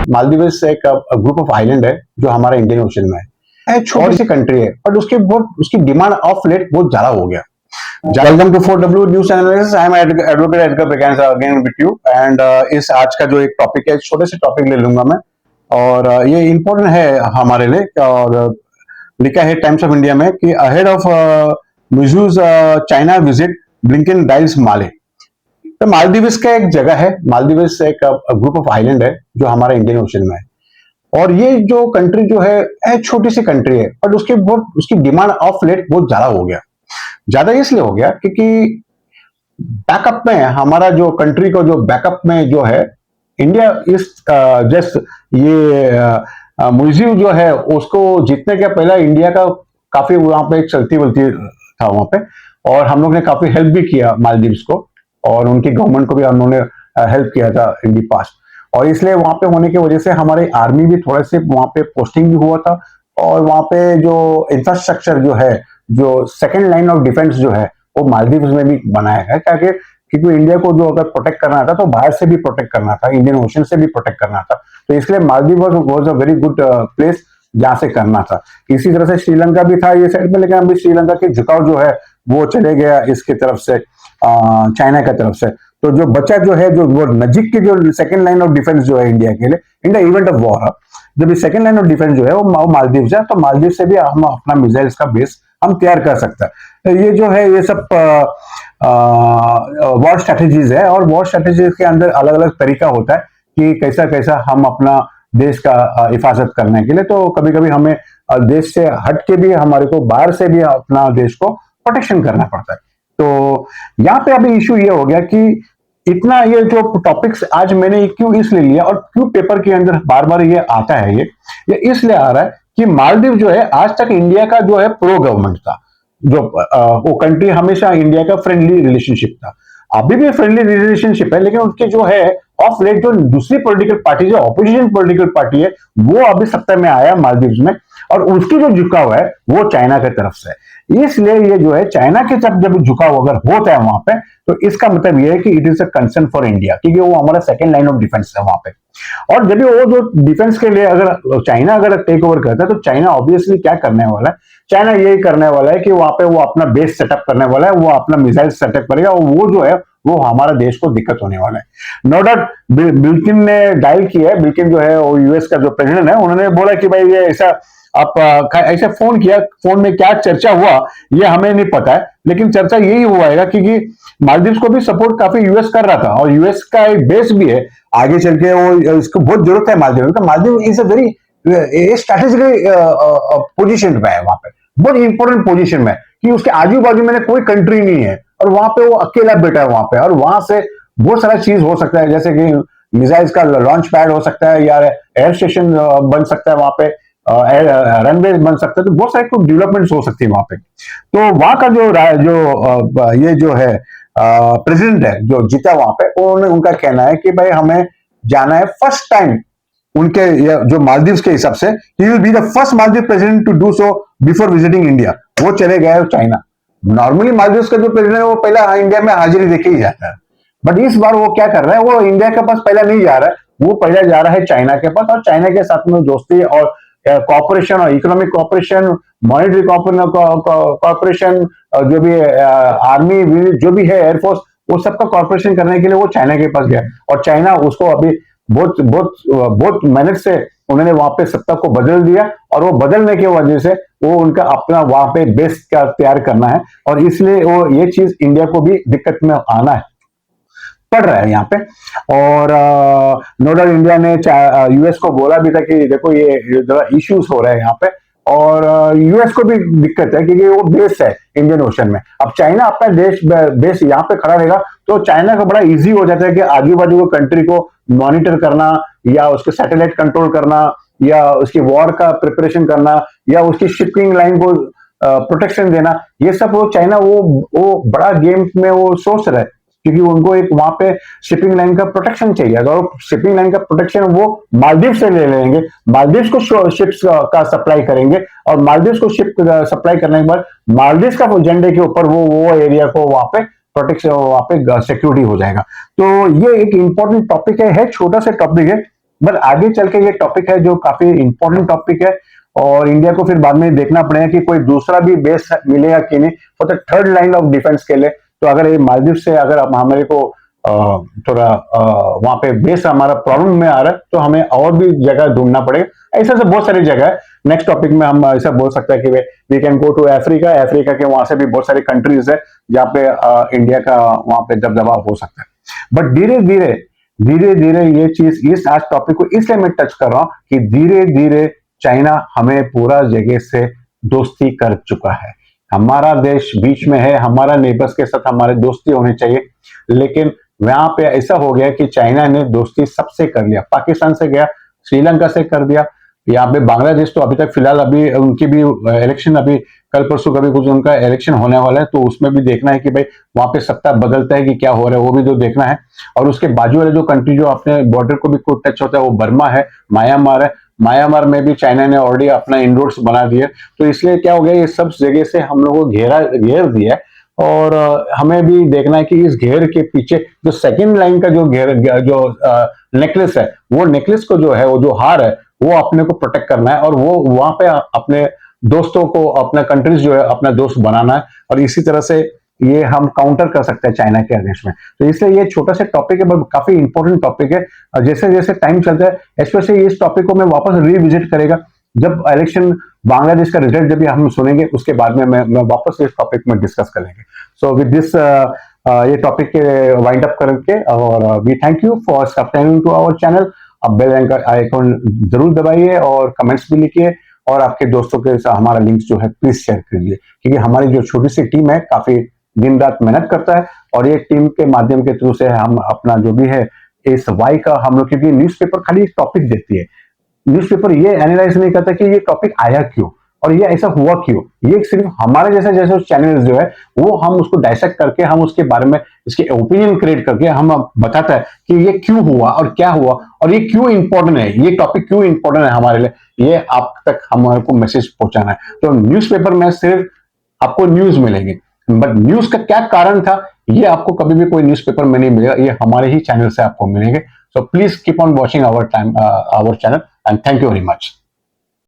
मालदीव्स एक group of island है जो हमारा इंडियन ओशन में है, छोटी सी कंट्री है, बट उसकी डिमांड ऑफ लेट बहुत ज्यादा हो गया। Welcome to 4W news analysis. I am advocate Edgar Braganza again with you. And इस आज का जो एक टॉपिक है, छोटे से टॉपिक ले लूंगा मैं, और ये इंपॉर्टेंट है हमारे लिए। और लिखा है टाइम्स ऑफ इंडिया में कि ahead of Muizzu's China visit Blinken dials Male. तो मालदीव्स का एक जगह है, मालदीव्स एक ग्रुप ऑफ आइलैंड है जो हमारा इंडियन ओशन में है, और ये जो कंट्री जो है छोटी सी कंट्री है, बट उसकी डिमांड ऑफ लेट बहुत ज्यादा हो गया। ज्यादा इसलिए हो गया क्योंकि बैकअप में हमारा जो कंट्री को जो बैकअप में जो है इंडिया इस जस्ट ये मुइज़िव जो है उसको जीतने के पहले इंडिया का काफी वहां पे चलती बलती था वहां पे, और हम लोग ने काफी हेल्प भी किया मालदीव्स को, और उनकी गवर्नमेंट को भी हम लोगों ने हेल्प किया था इन दी पास्ट। और इसलिए वहां पे होने की वजह से हमारी आर्मी भी थोड़े से वहां पे पोस्टिंग भी हुआ था, और वहां पे जो इंफ्रास्ट्रक्चर जो है, जो सेकेंड लाइन ऑफ डिफेंस जो है, वो मालदीव्स में भी बनाया है। क्योंकि इंडिया को जो अगर प्रोटेक्ट करना था तो बाहर से भी प्रोटेक्ट करना था, इंडियन ओशन से भी प्रोटेक्ट करना था, तो इसलिए Maldives was a very good place जहां से करना था। इसी तरह से श्रीलंका भी था ये साइड में, लेकिन अभी श्रीलंका के झुकाव जो है वो चले गया इसकी तरफ से, चाइना की तरफ से। तो जो बचा जो है, जो वो नजीक की जो सेकंड लाइन ऑफ डिफेंस जो है इंडिया के लिए, in the event of war, जब सेकंड लाइन ऑफ डिफेंस जो है वो मालदीव है, तो मालदीव से भी हम अपना मिसाइल्स का बेस हम तैयार कर सकते हैं। ये जो है ये सब वॉर स्ट्रेटेजीज है, और वॉर स्ट्रेटेजीज के अंदर अलग अलग तरीका होता है कि कैसा कैसा हम अपना देश का हिफाजत करने के लिए, तो कभी कभी हमें देश से हट के भी, हमारे को बाहर से भी अपना देश को प्रोटेक्शन करना पड़ता है। तो यहाँ पे अभी इश्यू ये हो गया कि इतना ये जो टॉपिक्स आज मैंने क्यों इसलिए लिया और क्यों पेपर के अंदर बार बार ये आता है, ये इसलिए आ रहा है कि मालदीव जो है आज तक इंडिया का जो है प्रो गवर्नमेंट था, जो वो कंट्री हमेशा इंडिया का फ्रेंडली रिलेशनशिप था, अभी भी फ्रेंडली रिलेशनशिप है, लेकिन उसके जो है ऑफ लेट जो दूसरी पॉलिटिकल पार्टी, जो ऑपोजिशन पॉलिटिकल पार्टी है, वो अभी सत्ता में आया मालदीव्स में, और उसकी जो झुकाव है वो चाइना की तरफ से। इसलिए ये जो है चाइना के जब झुकाव अगर होता है वहां पे, तो इसका मतलब ये है कि it is a concern for India, क्योंकि वो हमारा सेकंड लाइन ऑफ डिफेंस है वहां पे। और जब वो जो डिफेंस के लिए अगर चाइना अगर टेक ओवर करता है, तो चाइना ऑब्वियसली क्या करने वाला है, चाइना यही करने वाला है कि वहां पे वो अपना बेस सेटअप करने वाला है, वो अपना मिसाइल सेटअप करेगा, और वो जो है वो हमारा देश को दिक्कत होने वाला है। नो डाउट बिल्किन ने डायल किया है, बिल्किन जो है वो यूएस का जो प्रेसिडेंट है, उन्होंने बोला कि भाई ये ऐसा आप ऐसे फोन किया, फोन में क्या चर्चा हुआ ये हमें नहीं पता है, लेकिन चर्चा यही हुआ है क्योंकि मालदीव्स को भी सपोर्ट काफी यूएस कर रहा था, और यूएस का एक बेस भी है आगे चल के, वो इसको बहुत जरूरत है मालदीव का। Maldives is a very strategically position पे है, वहां पे बहुत इंपॉर्टेंट पोजीशन में, कि उसके आजू बाजू में कोई कंट्री नहीं है, और वहां पे वो अकेला बैठा है वहां पे, और वहां से बहुत सारा चीज हो सकता है, जैसे कि मिसाइल्स का लॉन्च पैड हो सकता है, या एयर स्टेशन बन सकता है वहां पे, रनवे बन सकता है, तो बहुत सारे डेवलपमेंट्स हो सकती है वहां पे। तो वहां का ये जो है प्रेसिडेंट है जो जीता वहां पे, उनका कहना है कि भाई हमें जाना है फर्स्ट टाइम उनके जो मालदीव्स के हिसाब से, he will be the first Maldive president to do so before visiting India. वो चले गए चाइना। नॉर्मली मालदीव्स का जो प्रेसिडेंट है वो पहला इंडिया में हाजिरी देके ही जाता है, बट इस बार वो क्या कर रहा है, वो इंडिया के पास पहला नहीं जा रहा है, वो पहले जा रहा है चाइना के पास, और चाइना के साथ में दोस्ती और कॉपरेशन और इकोनॉमिक कॉपरेशन, मॉनिटरी कॉपरेशन, जो भी आर्मी जो भी है, एयरफोर्स, वो सबका कॉपरेशन करने के लिए वो चाइना के पास गया, और चाइना उसको अभी बहुत बहुत बहुत मेहनत से उन्होंने वहां पे सत्ता को बदल दिया, और वो बदलने की वजह से वो उनका अपना वहां पे बेस का तैयार करना है, और इसलिए वो ये चीज इंडिया को भी दिक्कत में आना है पड़ रहा है यहाँ पे। और नो डाउट इंडिया ने यूएस को बोला भी था कि देखो ये जरा इश्यूज हो रहे हैं यहाँ पे, और यूएस को भी दिक्कत है क्योंकि वो बेस है इंडियन ओशन में। अब चाइना अपना बेस यहाँ पे खड़ा रहेगा, तो चाइना को बड़ा इजी हो जाता है कि आजू बाजू को कंट्री को मॉनिटर करना, या उसके सैटेलाइट कंट्रोल करना, या उसकी वॉर का प्रिपरेशन करना, या उसकी शिपिंग लाइन को प्रोटेक्शन देना। ये सब वो चाइना वो बड़ा गेम में वो सोच रहा है, क्योंकि उनको एक वहां पे शिपिंग लाइन का प्रोटेक्शन चाहिए। अगर शिपिंग लाइन का प्रोटेक्शन वो मालदीव से ले लेंगे, मालदीव को शिप्स का सप्लाई करेंगे, और मालदीव को शिप सप्लाई करने के बाद मालदीव का झंडे के ऊपर वो एरिया को वहां पे प्रोटेक्शन, वहां पे सिक्योरिटी हो जाएगा। तो ये एक इंपॉर्टेंट टॉपिक है, छोटा सा टॉपिक है, बट आगे चल के ये टॉपिक है जो काफी इंपॉर्टेंट टॉपिक है, और इंडिया को फिर बाद में देखना पड़ेगा कि कोई दूसरा भी बेस मिलेगा कि नहीं for the third line of defence के लिए। तो अगर ये मालदीव से अगर हमारे को थोड़ा वहां पे बेस हमारा प्रॉब्लम में आ रहा है, तो हमें और भी जगह ढूंढना पड़ेगा। ऐसा से बहुत सारी जगह है। नेक्स्ट टॉपिक में हम ऐसा बोल सकते हैं कि we can go to Africa. Africa के वहां से भी बहुत सारी कंट्रीज है जहाँ पे इंडिया का वहां पे दबदबा हो सकता है। बट धीरे धीरे ये चीज इस आज टॉपिक को इसलिए मैं टच कर रहा हूँ कि धीरे धीरे चाइना हमें पूरा जगह से दोस्ती कर चुका है। हमारा देश बीच में है, हमारा नेबर्स के साथ हमारे दोस्ती होनी चाहिए, लेकिन वहां पे ऐसा हो गया कि चाइना ने दोस्ती सबसे कर लिया। पाकिस्तान से गया, श्रीलंका से कर दिया, यहाँ पे बांग्लादेश तो अभी तक फिलहाल अभी उनकी भी इलेक्शन अभी कल परसों कभी कुछ उनका इलेक्शन होने वाला है, तो उसमें भी देखना है कि भाई वहां पे सत्ता बदलता है कि क्या हो रहा है, वो भी तो देखना है। और उसके बाजू वाले जो कंट्री जो अपने बॉर्डर को भी कोई टच होता है वो बर्मा है, म्यांमार है। म्यांमार में भी चाइना ने ऑलरेडी अपना इंडोर्स बना दिया, तो इसलिए क्या हो गया, ये सब जगह से हम लोगों को घेर दिया है। और हमें भी देखना है कि इस घेर के पीछे जो सेकंड लाइन का जो घेर जो नेकलेस है, वो नेकलेस को जो है, वो जो हार है, वो अपने को प्रोटेक्ट करना है, और वो वहां पे अपने दोस्तों को, अपना कंट्रीज जो है अपना दोस्त बनाना है। और इसी तरह से ये हम काउंटर कर सकते हैं चाइना के अगेंस्ट में। तो इसलिए ये छोटा सा टॉपिक है बट काफी इंपॉर्टेंट टॉपिक है। जैसे जैसे टाइम चलता है स्पेशली इस टॉपिक को मैं वापस रिविजिट करेगा जब इलेक्शन बांग्लादेश का रिजल्ट जब भी हम सुनेंगे, उसके बाद में मैं वापस इस टॉपिक में डिस्कस करेंगे। सो विद दिस ये टॉपिक के वाइंड अप करके, और we thank you for subscribing to our channel. अब बेल आइकन जरूर दबाइए और कमेंट्स भी लिखिए, और आपके दोस्तों के साथ हमारा लिंक जो है प्लीज शेयर करिए, क्योंकि हमारी जो छोटी सी टीम है काफी दिन रात मेहनत करता है, और ये टीम के माध्यम के थ्रू से हम अपना जो भी है इस वाई का हम लोग, क्योंकि न्यूज़पेपर खाली एक टॉपिक देती है, न्यूज़पेपर ये एनालाइज नहीं करता कि ये टॉपिक आया क्यों और ये ऐसा हुआ क्यों। ये सिर्फ हमारे जैसे जैसे चैनल जो है वो हम उसको डायसेक्ट करके, हम उसके बारे में इसके ओपिनियन क्रिएट करके हम बताता है कि ये क्यों हुआ और क्या हुआ और ये क्यों इंपॉर्टेंट है, ये टॉपिक क्यों इंपॉर्टेंट है हमारे लिए, ये आप तक हमारे को मैसेज पहुंचाना है। तो न्यूज़पेपर में सिर्फ आपको न्यूज मिलेंगे, बट न्यूज का क्या कारण था ये आपको कभी भी कोई न्यूज़पेपर में नहीं मिलेगा, ये हमारे ही चैनल से आपको मिलेंगे। So please keep on watching our channel, and thank you very much.